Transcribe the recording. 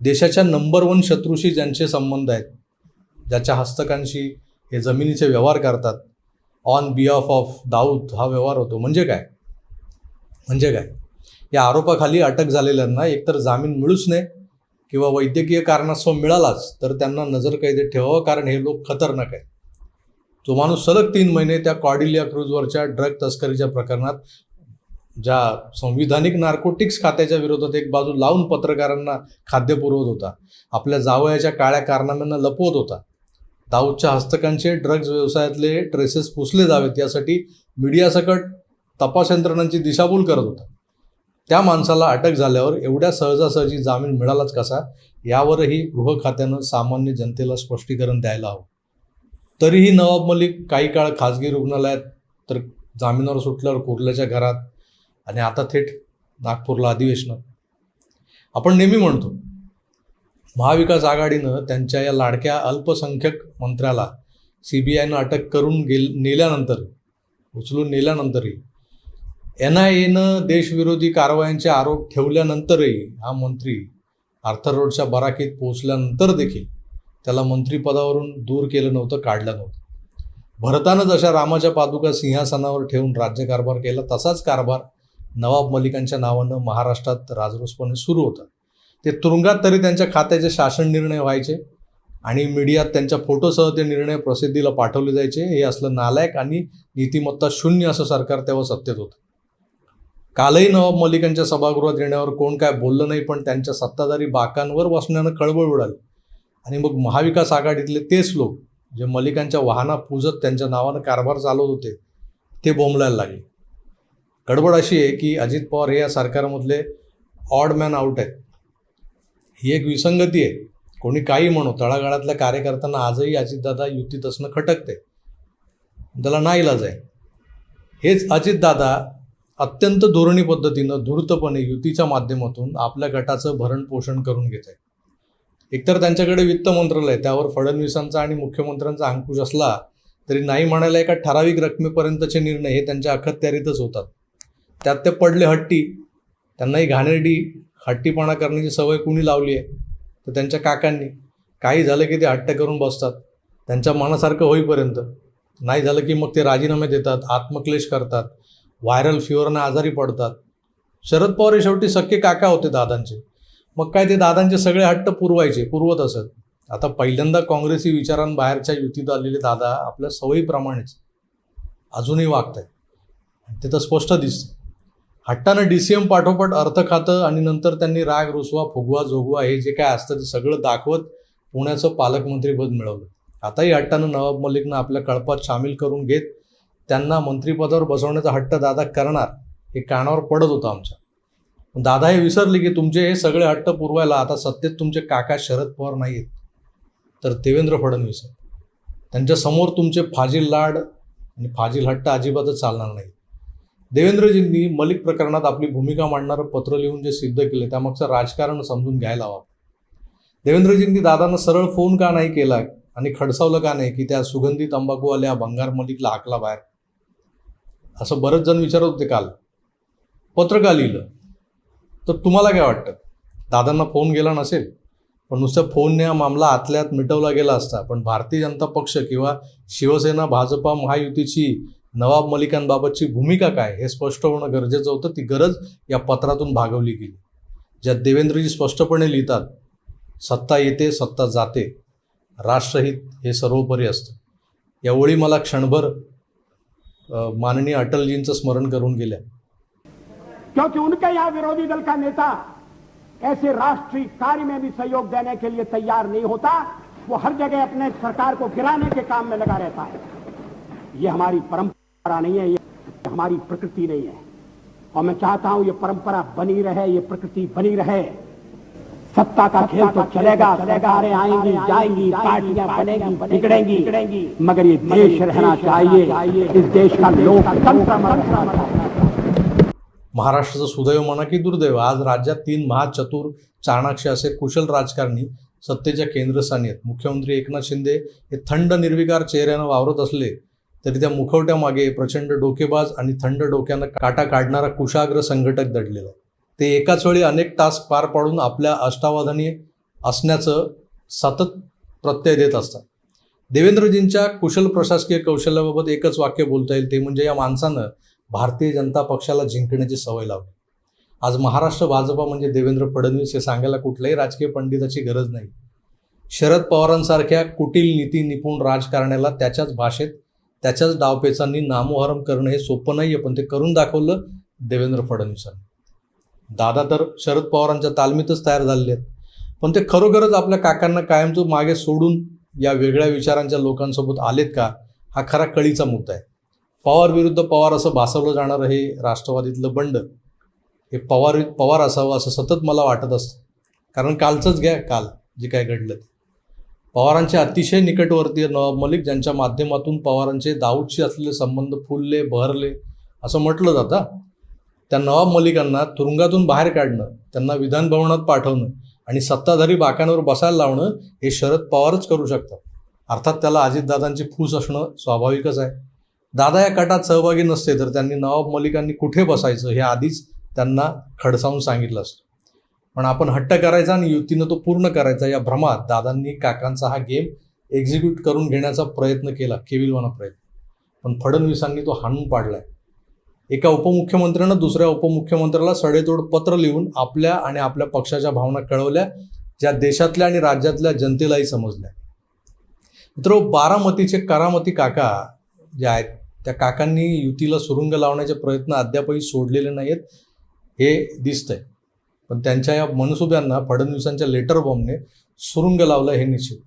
देशाच्या नंबर 1 शत्रूशी ज्यांचे संबंध आहेत, ज्याच्या हस्तकांशी हे जमिनीचे व्यवहार करतात, ऑन बिहाफ ऑफ दाऊद हा व्यवहार होतो. म्हणजे काय या आरोपाखाली अटक झालेल्यांना एकतर जामीन मिळूच नये किंवा वैद्यकीय कारणास्तव मिळालाच तर त्यांना नजरकैदेत ठेवावं, कारण हे लोक खतरनाक आहेत. तो माणूस सलग 3 महिने त्या कॉर्डिलिया क्रूजवरच्या ड्रग तस्करीच्या प्रकरणात, ज्या संविधानिक नार्कोटिक्स खात्याच्या विरोधात एक बाजू लावून पत्रकारांना खाद्य पुरवत होता, आपल्या जावयाच्या काळ्या कारनाम्यांना लपवत होता, दाऊदच्या हस्तकांचे ड्रग्ज व्यवसायातले ट्रेसेस पुसले जावेत यासाठी मीडियासकट तपास यंत्रणांची दिशाभूल करत होता. त्या माणसाला अटक झाल्यावर एवढ्या सहजासहजी जामीन मिळालाच कसा, यावरही गृह खात्यानं सामान्य जनतेला स्पष्टीकरण द्यायला हवं. तरीही नवाब मलिक काही काळ खाजगी रुग्णालयात, तर जामिनावर सुटल्यावर कुर्ल्याच्या घरात, आणि आता थेट नागपूरला अधिवेशनात. आपण नेहमी म्हणतो महाविकास आघाडीनं त्यांच्या या लाडक्या अल्पसंख्यक मंत्र्याला CBIनं अटक करून उचलून नेल्यानंतरही, NIAनं देशविरोधी कारवायांचे आरोप ठेवल्यानंतरही हा मंत्री आर्थर रोडच्या बराकीत पोहोचल्यानंतर देखील त्याला मंत्रिपदावरून दूर केलं नव्हतं, काढलं नव्हतं. भरतानं जशा रामाच्या पादुका सिंहासनावर ठेवून राज्यकारभार केला, तसाच कारभार नवाब मलिकांच्या नावानं महाराष्ट्रात राजरोसपणे सुरू होता. ते तुरुंगात तरी त्यांच्या खात्याचे शासन निर्णय व्हायचे आणि मीडियात त्यांच्या फोटोसह ते निर्णय प्रसिद्धीला पाठवले जायचे. हे असलं नालायक आणि नीतिमत्ता शून्य असं सरकार तेव्हा सत्तेत होतं. कालही नवाब मलिकांच्या सभागृहात येण्यावर कोण काय बोललं नाही, पण त्यांच्या सत्ताधारी बाकांवर बसण्यानं खळबळ उडाली. आणि मग महाविकास आघाडीतले तेच लोक जे मलिकांच्या वाहना पूजत त्यांच्या नावानं कारभार चालवत होते, ते बोंबलायला लागले. गडबड अशी आहे की अजित पवार हे या सरकारमधले ऑड मॅन आउट आहेत. ही एक विसंगती आहे. कोणी काही म्हणो, तळागाळातल्या कार्यकर्त्यांना आजही अजितदादा युतीत असणं खटकते, त्याला नाईलाज आहे. हेच अजितदादा अत्यंत धोरणी पद्धतीनं धूर्तपणे युतीच्या माध्यमातून आपल्या गटाचं भरण पोषण करून घेत आहे. एकतर त्यांच्याकडे वित्त मंत्रालय, त्यावर फडणवीसांचा आणि मुख्यमंत्र्यांचा अंकुश असला तरी नाही म्हणायला एका ठराविक रकमेपर्यंतचे निर्णय हे त्यांच्या अखत्यारीतच होतात. त्यात ते पडले हट्टी. त्यांनाही घाणेरडी हट्टीपणा करण्याची सवय कुणी लावली आहे, तर त्यांच्या काकांनी. काही झालं की ते हट्ट करून बसतात त्यांच्या मनासारखं होईपर्यंत. नाही झालं की मग ते राजीनामे देतात, आत्मक्लेश करतात, व्हायरल फिवरने आजारी पडतात. शरद पवार हे शेवटी सख्खे काका होते दादांचे. मग काय ते दादांचे सगळे हट्ट पुरवत असत. आता पहिल्यांदा काँग्रेसी विचारांबाहेरच्या युतीत आलेले दादा आपल्या सवयीप्रमाणेच अजूनही वागत आहेत. ते तर स्पष्ट दिसतं. हट्टानं DCM पाठोपाठ अर्थ खातं आणि नंतर त्यांनी राग रुसवा, फुगवा, जोगवा हे जे काय असतं ते सगळं दाखवत पुण्याचं पालकमंत्रीपद मिळवलं. आताही हट्टानं नवाब मलिकनं आपल्या कळपात सामील करून घेत त्यांना मंत्रिपदावर बसवण्याचा हट्ट दादा करणार हे कानावर पडत होतं आमच्या. पण दादा हे विसरले की तुमचे हे सगळे हट्ट पुरवायला आता सत्तेत तुमचे काका शरद पवार नाही आहेत, तर देवेंद्र फडणवीस आहेत. त्यांच्यासमोर तुमचे फाजील लाड आणि फाजील हट्ट अजिबातच चालणार नाही. देवेंद्रजींनी मलिक प्रकरणात आपली भूमिका मांडणारं पत्र लिहून जे सिद्ध केलं त्यामागचं राजकारण समजून घ्यायला हवं. देवेंद्रजींनी दादांना सरळ फोन का नाही केला आणि खडसावलं का नाही की त्या सुगंधी तंबाखूवाल्या भंगार मलिकला हाकला बाहेर, असं बरेच जण विचारत होते. काल पत्र का लिहिलं, तर तुम्हाला काय वाटतं? दादांना फोन गेला नसेल, पण नुसत्या फोनने हा मामला आतल्यात मिटवला गेला असता. पण भारतीय जनता पक्ष किंवा शिवसेना भाजपा महायुतीची नवाब मलिकांबाबतची भूमिका काय हे स्पष्ट होणं गरजेचं होतं. ती गरज या पत्रातून भागवली गेली, ज्यात देवेंद्रजी स्पष्टपणे लिहितात, सत्ता येते, सत्ता जाते, राष्ट्रहित हे सर्वोपरी असतं. या ओळी मला क्षणभर माननीय अटलजींचं स्मरण करून गेल्या. क्योंकि उनके यहाँ विरोधी दल का नेता ऐसे राष्ट्रीय कार्य में भी सहयोग देने के लिए तैयार नहीं होता. वो हर जगह अपने सरकार को गिराने के काम में लगा रहता है. ये हमारी परंपरा नहीं है, ये हमारी प्रकृति नहीं है. और मैं चाहता हूं ये परंपरा बनी रहे, ये प्रकृति बनी रहे. सत्ता का खेल तो चलेगा, सरकारें आएंगी जाएंगी, पार्टियां बनेंगी बिगड़ेंगी, मगर ये देश रहना चाहिए. इस देश का लोकतंत्र. महाराष्ट्राचं सुदैव म्हणा की दुर्दैव, आज राज्यात 3 महाचतुर चाणाक्ष असे कुशल राजकारणी सत्तेच्या केंद्रस्थानी आहेत. मुख्यमंत्री एकनाथ शिंदे हे थंड निर्विकार चेहऱ्यानं वावरत असले तरी त्या मुखवट्यामागे प्रचंड डोकेबाज आणि थंड डोक्यानं काटा काढणारा कुशाग्र संघटक दडलेला. ते एकाच वेळी अनेक टास्क पार पाडून आपल्या अष्टावधानी असण्याचं सतत प्रत्यय देत असतात. देवेंद्रजींच्या कुशल प्रशासकीय कौशल्याबाबत एकच वाक्य बोलता येईल, ते म्हणजे या माणसानं भारतीय जनता पक्षाला जिंकण्याची सवय लावली. आज महाराष्ट्र भाजपा म्हणजे देवेंद्र फडणवीस हे सांगायला कुठल्याही राजकीय पंडिताची गरज नाही. शरद पवारांसारख्या कुटील नीती निपुण राजकारण्याला त्याच्याच भाषेत त्याच्याच डावपेचांनी नामोहरम करणं हे सोपं नाही आहे, पण ते करून दाखवलं देवेंद्र फडणवीसांनी. दादा तर शरद पवारांच्या तालमीतच तयार झालेले आहेत, पण ते खरोखरच आपल्या काकांना कायमचं मागे सोडून या वेगळ्या विचारांच्या लोकांसोबत आलेत का, हा खरा कळीचा मुद्दा आहे. पवार विरुद्ध पवार असं भासवलं जाणारं हे राष्ट्रवादीतलं बंड हे पवार असावं असं सतत मला वाटत असतं. कारण कालचंच घ्या, काल जे काय घडलं ते. पवारांचे अतिशय निकटवर्तीय नवाब मलिक, ज्यांच्या माध्यमातून पवारांचे दाऊदशी असलेले संबंध फुलले बहरले असं म्हटलं जातं, त्या नवाब मलिकांना तुरुंगातून बाहेर काढणं, त्यांना विधानभवनात पाठवणं आणि सत्ताधारी बाकांवर बसायला लावणं हे शरद पवारच करू शकतात. अर्थात त्याला अजितदादांची फूस असणं स्वाभाविकच आहे. दादा या कटात सहभागी नसते तर त्यांनी नवाब मलिकांनी कुठे बसायचं हे आधीच त्यांना खडसावून सांगितलं असतं. पण आपण हट्ट करायचा आणि युतीनं तो पूर्ण करायचा या भ्रमात दादांनी काकांचा हा गेम एक्झिक्यूट करून घेण्याचा प्रयत्न केला, केविलवाना प्रयत्न. पण फडणवीसांनी तो हाणून पाडलाय. एका उपमुख्यमंत्र्यानं दुसऱ्या उपमुख्यमंत्र्याला सडेतोड पत्र लिहून आपल्या आणि आपल्या पक्षाच्या भावना कळवल्या, ज्या देशातल्या आणि राज्यातल्या जनतेलाही समजल्या. मित्र, बारामतीचे करामती काका जे आहेत त्या काकांनी युतीला सुरुंग लावण्याचे प्रयत्न अद्यापही सोडलेले नाहीत हे दिसतंय. पण त्यांच्या या मनसुब्यांना फडणवीसांच्या लेटर बॉम्बने सुरुंग लावला हे निश्चित.